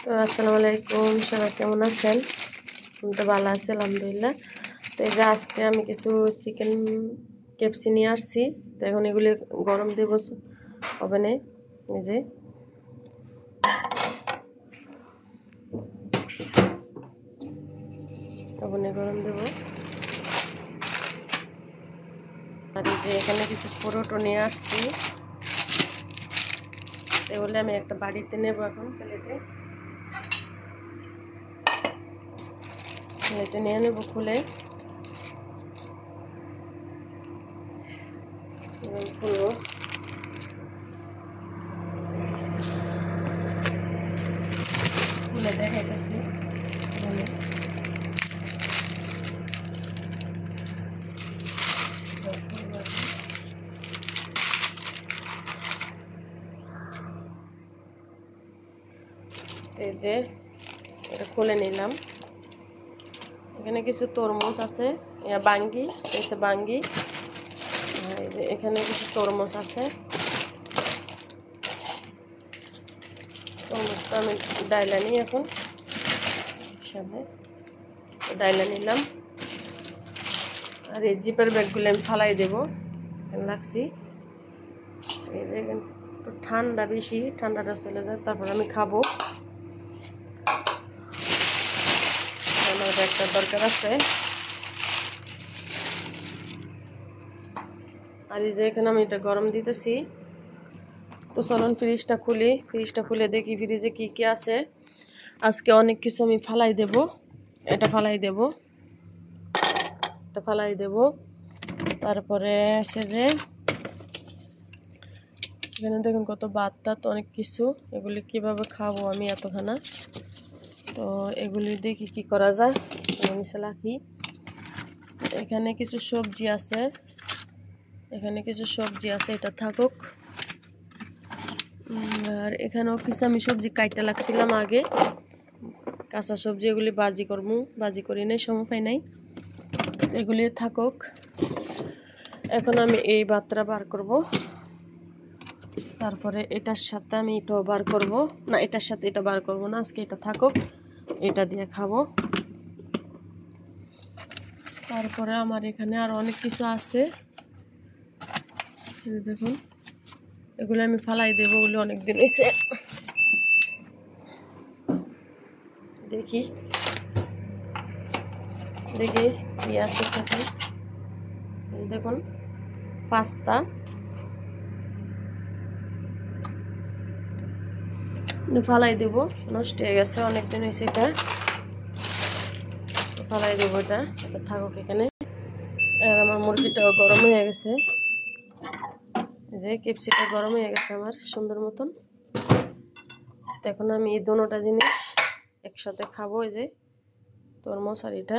তো আসসালামু আলাইকুম, সবাই কেমন আছেন? আমি তো ভালো আছি আলহামদুলিল্লাহ। তো এই যে আজকে আমি কিছু চিকেন কেপসি নিয়ে আসছি। তো এখন এগুলি গরম দেবো ওভেনে। এই যে ওভেনে গরম দেবো। আর এই যে এখানে কিছু পরোটা নিয়ে আসছি, এগুলো আমি একটা বাড়িতে নেবো। এখন প্লেটে নিয়ে নেবো খুলে। খুলবো, খুলে দেখাইতেছি। এই যে এটা খুলে নিলাম। এখানে কিছু তরমুজ আছে, বাঙ্গি এসে বাঙ্গি। এই যে এখানে কিছু তরমুজ আছে। তরমুজটা আমি ডাইলা নিই এখন সামনে, ডাইলা নিলাম। আর এই জিপের ব্যাগগুলো আমি ফালাই দেবো লাগছি। এই যে একটু ঠান্ডা বেশি, ঠান্ডাটা চলে যায়, তারপর আমি খাবো। আমার একটা দরকার আছে। আর এই যে এখানে আমি এটা গরম দিতেছি। তো চলুন ফ্রিজটা খুলে দেখি ফ্রিজে কি কি আছে। আজকে অনেক কিছু আমি ফালাই দেব। এটা ফালাই দেব, এটা ফালাই দেব। তারপরে আছে যে এখানে দেখুন কত ভাত টাত অনেক কিছু। এগুলি কিভাবে খাবো আমি এতখানা? তো এগুলি দেখি কি করা যায়। নিচে রাখি। এখানে কিছু সবজি আছে, এখানে কিছু সবজি আছে, এটা থাকুক। আর এখানেও কিছু আমি সবজি কাইটা লাগছিলাম আগে, কাঁচা সবজি। এগুলি বাজি করবো, বাজি করি নাই, সময় পাই নাই। এগুলি থাকুক। এখন আমি এই ভাতটা বার করব। তারপরে এটার সাথে আমি এটাও বার করব না, এটার সাথে এটা বার করব না, আজকে এটা থাকুক, এটা দিয়ে খাবো। তারপরে আমার এখানে আর অনেক কিছু আছে, দেখুন। এগুলো আমি ফালাই দেবো, ওগুলো অনেক দিন হয়েছে। দেখি দেখি কি আছে এখানে। দেখুন পাস্তা, ফালাই দেবো, নষ্ট হয়ে গেছে, অনেকদিন হয়েছে। এটা ফালাই দেবো, এটা থাকুক এখানে। আর আমার মুরগিটাও গরম হয়ে গেছে, যে কেপসিটা গরম হয়ে গেছে আমার সুন্দর মতন। এখন আমি এই দুটোটা জিনিস একসাথে খাবো। এই যে তরমুজ আর এটা।